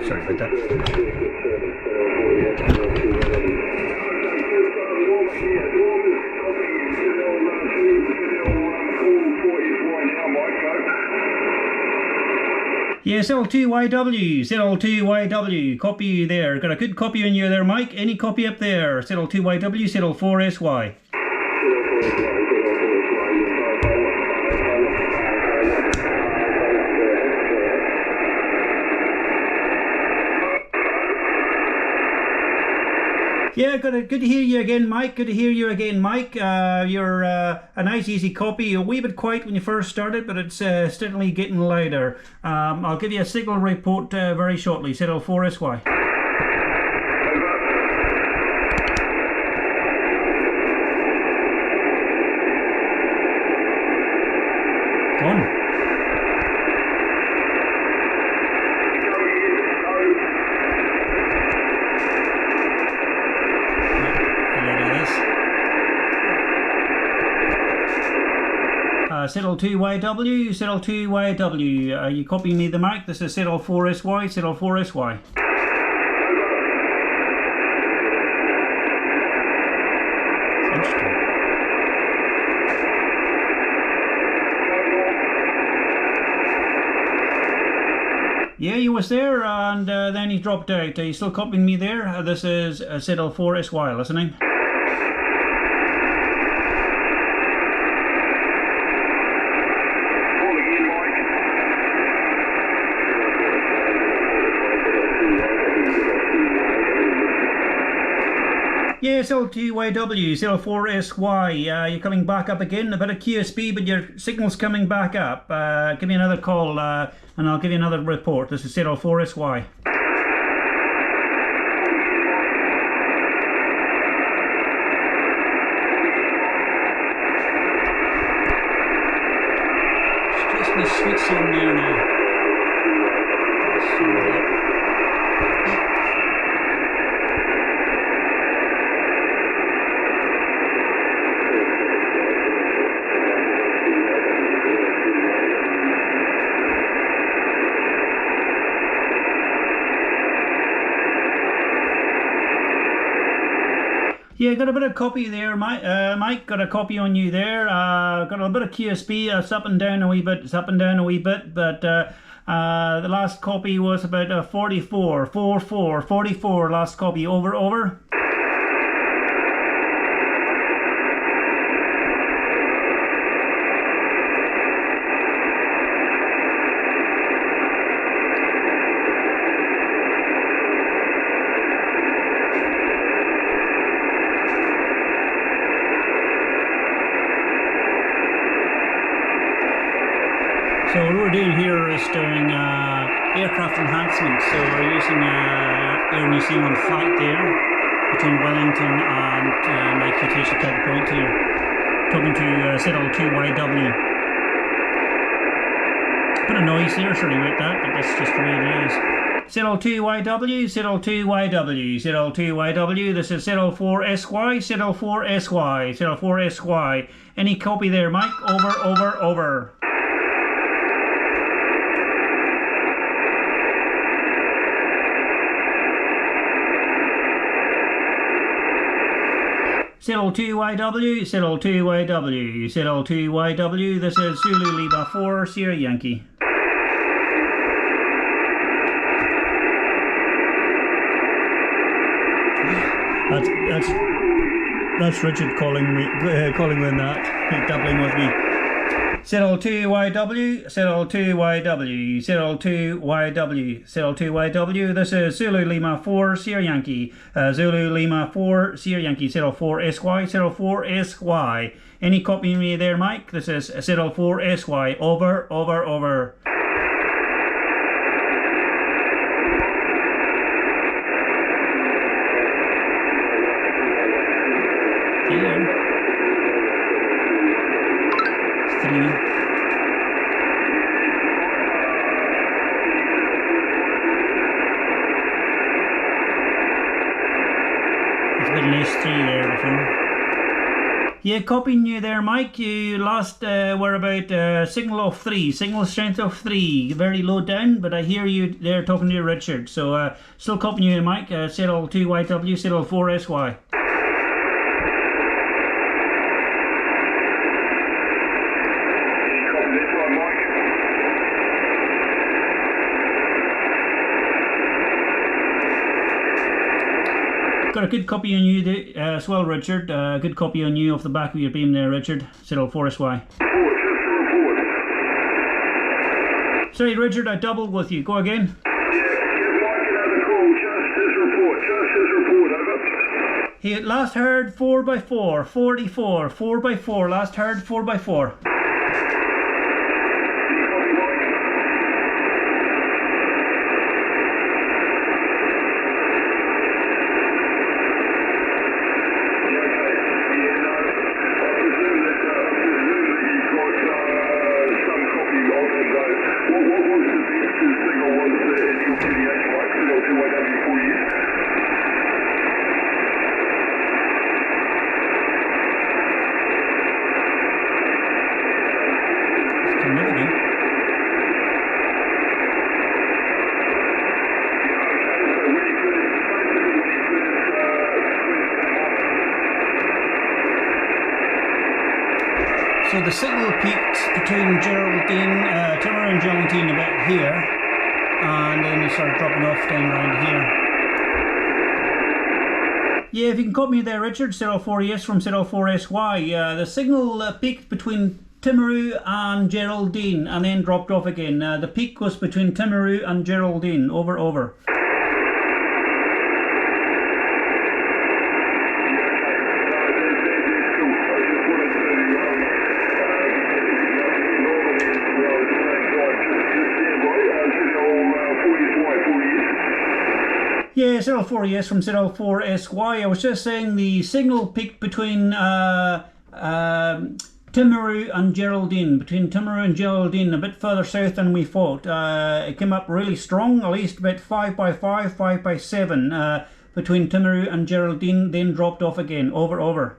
sorry about that. Yeah, ZL2YW, ZL2YW, copy you there. Got a good copy on you there, Mike. Any copy up there? ZL2YW, ZL4SY. Yeah, good to hear you again, Mike. Good to hear you again, Mike. You're a nice, easy copy. A wee bit quiet when you first started, but it's steadily getting louder. I'll give you a signal report very shortly. ZL4SY. Go on. ZL2YW, ZL2YW, are you copying me the mic? This is ZL4SY, ZL4SY. Interesting. Yeah, you was there and then he dropped out. Are you still copying me there? This is ZL4SY listening. Yeah, ZL2YW, ZL4SY, you're coming back up again, a bit of QSB, but your signal's coming back up. Give me another call and I'll give you another report. This is ZL4SY. Just me switch on there now. Yeah, got a bit of copy there, Mike. Got a copy on you there. Got a bit of QSB. It's up and down a wee bit. It's up and down a wee bit. But the last copy was about 44, 44. Last copy. Over. So what we're doing here is doing aircraft enhancement. So we're using Air New Zealand flight there between Wellington and my QTH at Kaka Point here. Talking to ZL2YW. Bit of noise there, sorry about that, but that's just the way it is. ZL2YW, ZL2YW, ZL2YW. This is ZL4SY, ZL4SY, ZL4SY. Any copy there, Mike? Over. ZL2YW, ZL2YW, ZL2YW, this is Zulu Lima 4 Sierra Yankee. That's Richard calling with that, doubling with me. ZL2YW, ZL2YW, ZL2YW, ZL2YW, this is Zulu Lima 4 Sierra Yankee, Zulu Lima 4 Sierra Yankee, ZL4SY, ZL4SY. Any copy me there, Mike? This is ZL4SY, over. Yeah. 3. There's been an S3 there before. Yeah, copying you there, Mike. You last were about signal of 3, signal strength of 3, very low down, but I hear you there talking to Richard. So still copying you, Mike. ZL2YW, ZL4SY. Got a good copy on you there, as well, Richard. Good copy on you off the back of your beam there, Richard. ZL4SY. Sorry, Richard, I doubled with you. Go again. He last heard 4x4, 44, 4x4. Last heard 4x4. So the signal peaks between Geraldine, Timor and Geraldine about here, and then it started dropping off down around here. Yeah, if you can copy me there, Richard, ZL4ES from ZL4SY. The signal peaked between Timaru and Geraldine and then dropped off again. The peak was between Timaru and Geraldine. Over, over. Yeah, ZL4ES from ZL4SY. I was just saying the signal peaked between Timaru and Geraldine. Between Timaru and Geraldine, a bit further south than we thought. It came up really strong, at least about 5x5, 5x7 between Timaru and Geraldine, then dropped off again. Over, over.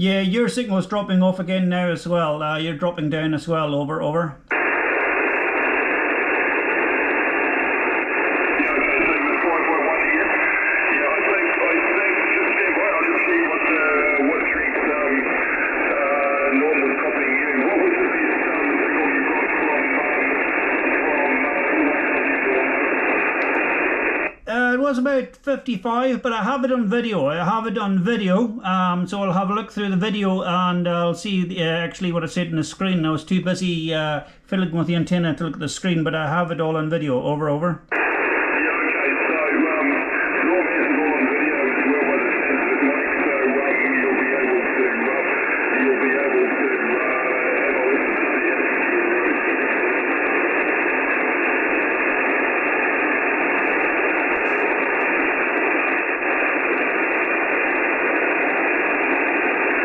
Yeah, your signal is dropping off again now as well. You're dropping down as well. Over, over. It was about 55, but I have it on video. So I'll have a look through the video and I'll see actually what it said on the screen. I was too busy fiddling with the antenna to look at the screen, but I have it all on video. Over, over.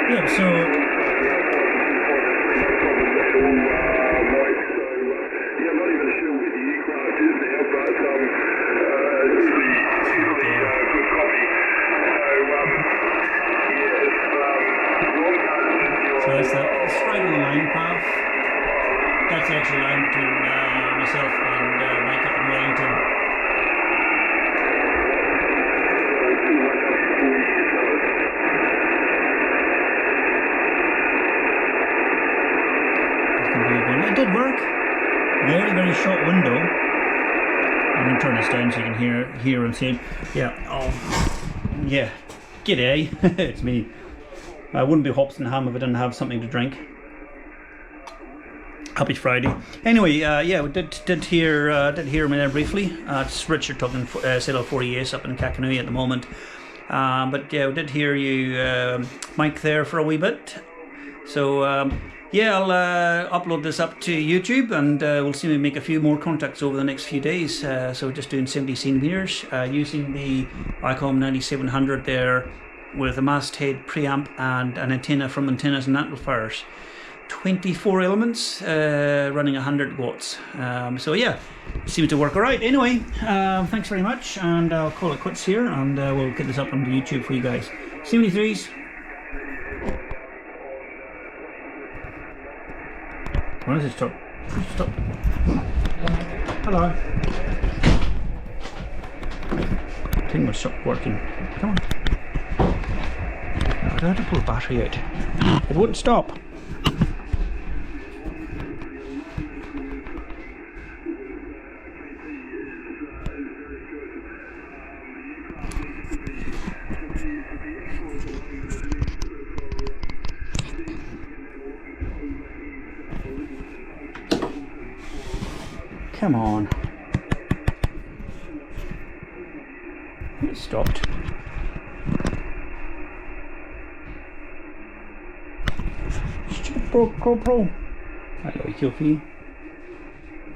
Yeah, so that's right on the line path. That's the actual line between myself and Mike up in Wellington. It did work. Very, very short window. I'm going to turn this down so you can hear what I'm saying. Yeah. Oh, yeah. G'day. It's me. I wouldn't be hops and ham if I didn't have something to drink. Happy Friday. Anyway, yeah, we did hear me there briefly. It's Richard talking ZL4ES up in Kakanui at the moment. But yeah, we did hear you, Mike, there for a wee bit. So yeah, I'll upload this up to YouTube, and we'll see me make a few more contacts over the next few days. So just doing 70 centimeters using the ICOM 9700 there with a masthead, preamp and an antenna from antennas and amplifiers. 24 elements, running 100 watts. So yeah, seems to work alright. Anyway, thanks very much, and I'll call it quits here, and we'll get this up on YouTube for you guys. 73s. Why does it stop? Stop. Hello. The thing will stop working. Come on. I had to pull the battery out. It wouldn't stop. Come on. It stopped. Stupid GoPro. Hello, Kofi.